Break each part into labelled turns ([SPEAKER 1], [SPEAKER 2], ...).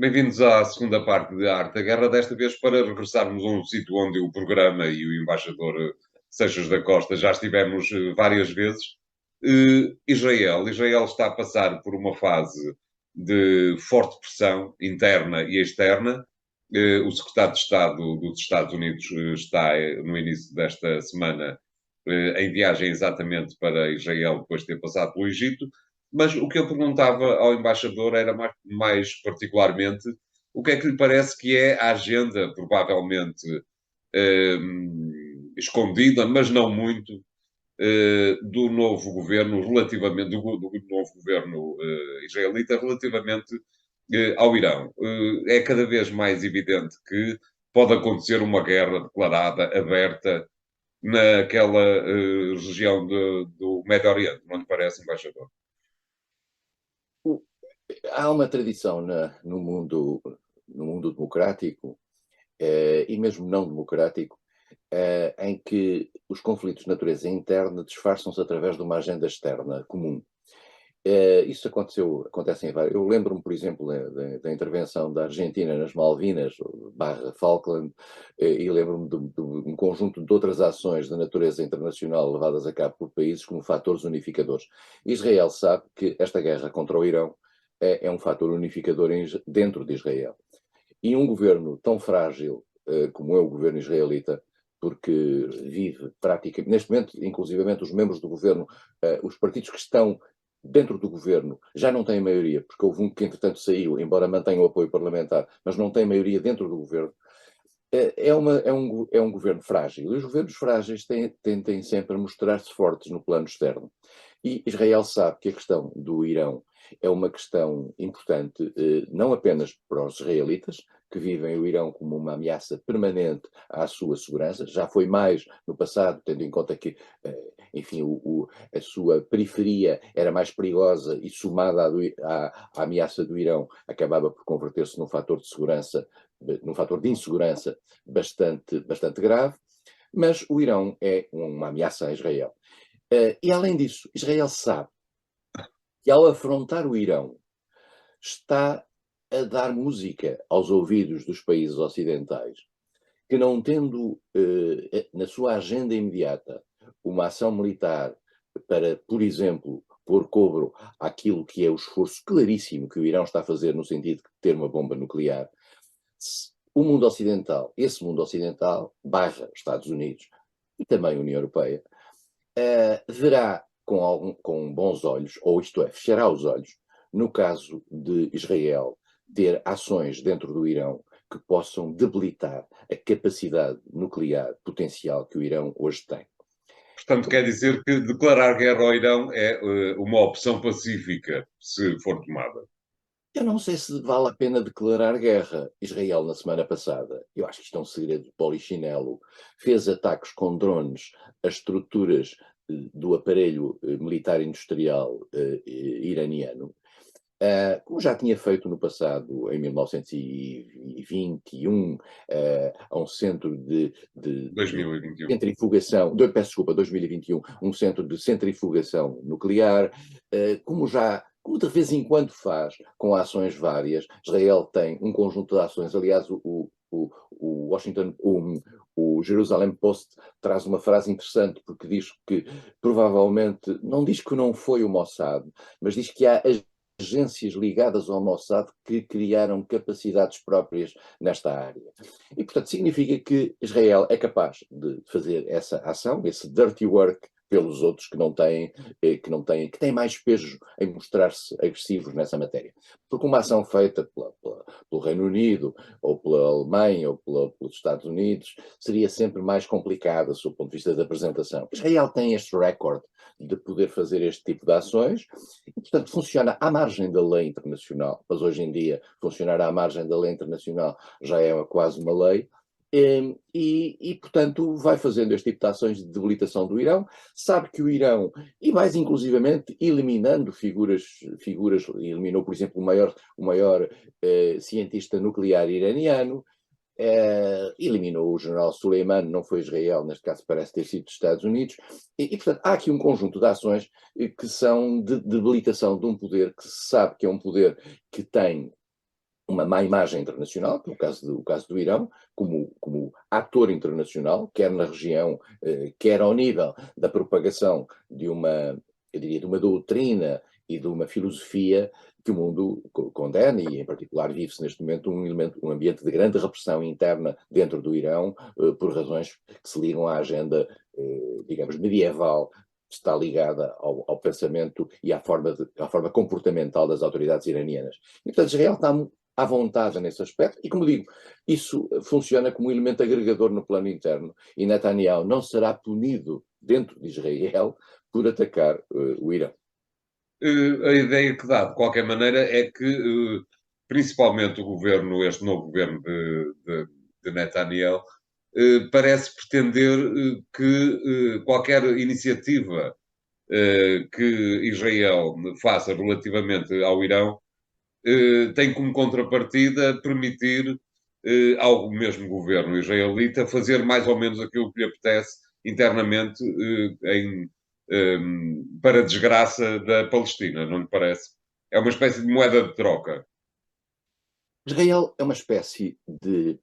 [SPEAKER 1] Bem-vindos à segunda parte de Arte da Guerra, desta vez para regressarmos a um sítio onde o programa e o embaixador Seixas da Costa já estivemos várias vezes. Israel. Israel está a passar por uma fase de forte pressão interna e externa. O secretário de Estado dos Estados Unidos está, no início desta semana, em viagem exatamente para Israel, depois de ter passado pelo Egito. Mas o que eu perguntava ao embaixador era mais particularmente o que é que lhe parece que é a agenda, provavelmente eh, escondida, mas não muito, do novo governo relativamente do novo governo israelita relativamente ao Irão. É cada vez mais evidente que pode acontecer uma guerra declarada, aberta, naquela região do Médio Oriente, não lhe parece, embaixador?
[SPEAKER 2] O- Há uma tradição no mundo democrático, e mesmo não democrático, em que os conflitos de natureza interna disfarçam-se através de uma agenda externa comum. Isso acontece em vários. Eu lembro-me, por exemplo, da intervenção da Argentina nas Malvinas, barra Falkland, e lembro-me de um conjunto de outras ações de natureza internacional levadas a cabo por países como fatores unificadores. Israel sabe que esta guerra contra o Irão é um fator unificador dentro de Israel. E um governo tão frágil como é o governo israelita, porque vive praticamente, neste momento, inclusivamente os membros do governo, os partidos que estão dentro do governo já não têm maioria, porque houve um que entretanto saiu, embora mantenha o apoio parlamentar, mas não tem maioria dentro do governo. É um governo frágil. E os governos frágeis tendem sempre a mostrar-se fortes no plano externo. E Israel sabe que a questão do Irão é uma questão importante, não apenas para os israelitas, que vivem o Irão como uma ameaça permanente à sua segurança, já foi mais no passado, tendo em conta que, enfim, a sua periferia era mais perigosa e somada à ameaça do Irão, acabava por converter-se num fator de segurança, num fator de insegurança bastante grave, mas o Irão é uma ameaça a Israel. E além disso, Israel sabe que ao afrontar o Irão está a dar música aos ouvidos dos países ocidentais, que não tendo na sua agenda imediata uma ação militar para, por exemplo, pôr cobro àquilo que é o esforço claríssimo que o Irão está a fazer no sentido de ter uma bomba nuclear, o mundo ocidental, esse mundo ocidental, barra Estados Unidos e também a União Europeia, verá com bons olhos, ou isto é, fechará os olhos, no caso de Israel ter ações dentro do Irão que possam debilitar a capacidade nuclear potencial que o Irão hoje tem.
[SPEAKER 1] Portanto, quer dizer que declarar guerra ao Irão é uma opção pacífica, se for tomada.
[SPEAKER 2] Eu não sei se vale a pena declarar guerra. Israel, na semana passada, eu acho que isto é um segredo de polichinelo, fez ataques com drones a estruturas do aparelho militar industrial iraniano, como já tinha feito no passado, em 1921, a um centro de
[SPEAKER 1] 2021.
[SPEAKER 2] centrifugação, peço desculpa, 2021, um centro de centrifugação nuclear, como de vez em quando faz, com ações várias. Israel tem um conjunto de ações, aliás, o Washington, o Jerusalem Post traz uma frase interessante, porque diz que provavelmente, não diz que não foi o Mossad, mas diz que há agências ligadas ao Mossad que criaram capacidades próprias nesta área. E, portanto, significa que Israel é capaz de fazer essa ação, esse dirty work, pelos outros que têm mais peso em mostrar-se agressivos nessa matéria. Porque uma ação feita pelo Reino Unido, ou pela Alemanha, ou pelos Estados Unidos, seria sempre mais complicada, do ponto de vista da apresentação. Israel tem este recorde de poder fazer este tipo de ações, e, portanto, funciona à margem da lei internacional, mas hoje em dia funcionar à margem da lei internacional já é quase uma lei. Portanto, vai fazendo este tipo de ações de debilitação do Irão, sabe que o Irão, e mais inclusivamente eliminando eliminou, por exemplo, o maior cientista nuclear iraniano, eliminou o general Soleimani, não foi Israel, neste caso parece ter sido dos Estados Unidos, portanto, há aqui um conjunto de ações que são de debilitação de um poder que se sabe que é um poder que tem uma má imagem internacional, que é o caso do Irão, como ator internacional, quer na região, quer ao nível da propagação de uma, eu diria, de uma doutrina e de uma filosofia que o mundo condena, e em particular vive-se neste momento um ambiente de grande repressão interna dentro do Irão, por razões que se ligam à agenda, digamos, medieval, que está ligada ao pensamento e à forma comportamental das autoridades iranianas. E, portanto, Israel está à vontade nesse aspecto, e como digo, isso funciona como um elemento agregador no plano interno, e Netanyahu não será punido dentro de Israel por atacar o Irão.
[SPEAKER 1] A ideia que dá, de qualquer maneira, é que, principalmente o governo, este novo governo de Netanyahu, parece pretender que qualquer iniciativa que Israel faça relativamente ao Irão tem como contrapartida permitir ao mesmo governo israelita fazer mais ou menos aquilo que lhe apetece internamente para desgraça da Palestina, não lhe parece? É uma espécie de moeda de troca.
[SPEAKER 2] Israel é uma espécie de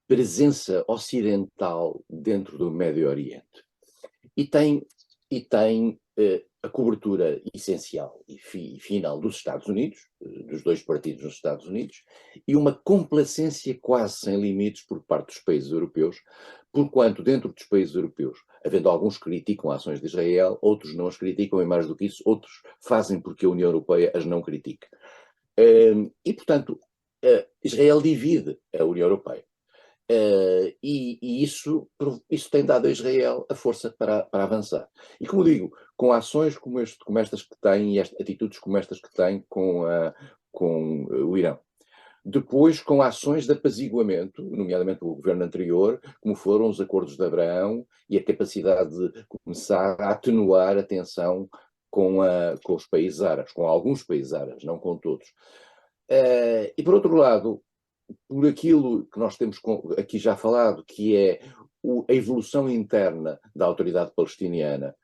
[SPEAKER 2] presença ocidental dentro do Médio Oriente. E tem a cobertura essencial e final dos Estados Unidos, dos dois partidos nos Estados Unidos, e uma complacência quase sem limites por parte dos países europeus, porquanto dentro dos países europeus, havendo alguns que criticam ações de Israel, outros não as criticam, e mais do que isso, outros fazem porque a União Europeia as não critica. E, portanto, Israel divide a União Europeia. E isso tem dado a Israel a força para avançar. E como digo, com ações como estas que tem, e atitudes como estas que tem com o Irão. Depois, com ações de apaziguamento, nomeadamente o governo anterior, como foram os acordos de Abraão e a capacidade de começar a atenuar a tensão com os países árabes, com alguns países árabes, não com todos. E por outro lado, por aquilo que nós temos aqui já falado, que é a evolução interna da autoridade palestiniana,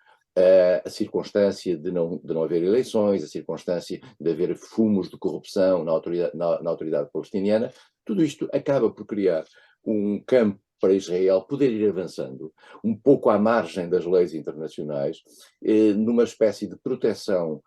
[SPEAKER 2] a circunstância de não haver eleições, a circunstância de haver fumos de corrupção na autoridade palestiniana, tudo isto acaba por criar um campo para Israel poder ir avançando, um pouco à margem das leis internacionais, numa espécie de proteção,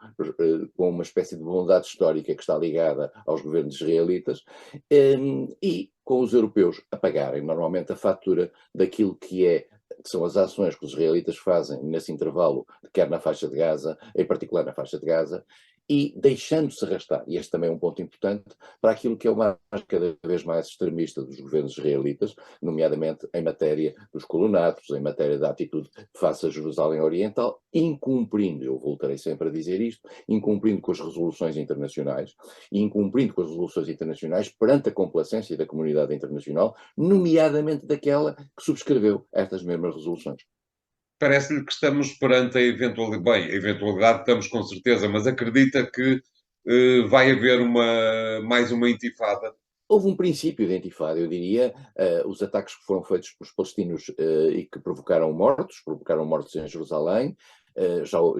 [SPEAKER 2] com uma espécie de bondade histórica que está ligada aos governos israelitas, e com os europeus a pagarem normalmente a fatura daquilo que são as ações que os israelitas fazem nesse intervalo, quer na faixa de Gaza, em particular na faixa de Gaza, e deixando-se arrastar, e este também é um ponto importante, para aquilo que é uma cada vez mais extremista dos governos israelitas, nomeadamente em matéria dos colonatos, em matéria da atitude face a Jerusalém Oriental, incumprindo, eu voltarei sempre a dizer isto, incumprindo com as resoluções internacionais, e incumprindo com as resoluções internacionais perante a complacência da comunidade internacional, nomeadamente daquela que subscreveu estas mesmas resoluções.
[SPEAKER 1] Parece-lhe que estamos perante a eventualidade, bem, a eventualidade estamos com certeza, mas acredita que vai haver mais uma intifada?
[SPEAKER 2] Houve um princípio de intifada, eu diria, os ataques que foram feitos pelos palestinos e que provocaram mortos em Jerusalém,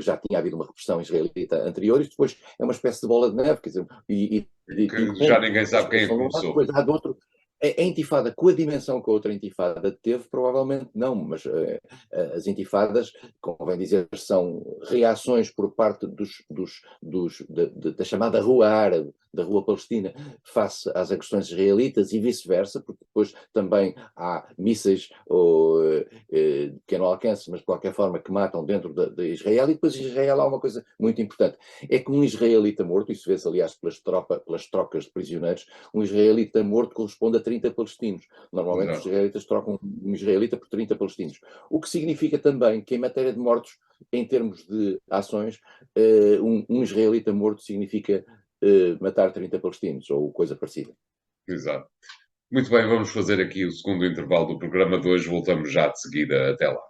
[SPEAKER 2] já tinha havido uma repressão israelita anterior, e depois é uma espécie de bola de neve, quer dizer,
[SPEAKER 1] Que já ninguém sabe quem começou.
[SPEAKER 2] Depois há de outro. A intifada, com a dimensão que a outra intifada teve, provavelmente não, mas as intifadas, convém dizer, são reações por parte da chamada rua árabe, da rua palestina, face às agressões israelitas e vice-versa, porque depois também há mísseis de pequeno alcance, mas de qualquer forma que matam dentro de Israel, e depois em Israel há uma coisa muito importante, é que um israelita morto, isso vê-se aliás pelas trocas de prisioneiros, um israelita morto corresponde a 30 palestinos. Normalmente os israelitas trocam um israelita por 30 palestinos. O que significa também que em matéria de mortos, em termos de ações, um israelita morto significa matar 30 palestinos, ou coisa parecida.
[SPEAKER 1] Exato. Muito bem, vamos fazer aqui o segundo intervalo do programa de hoje. Voltamos já de seguida. Até lá.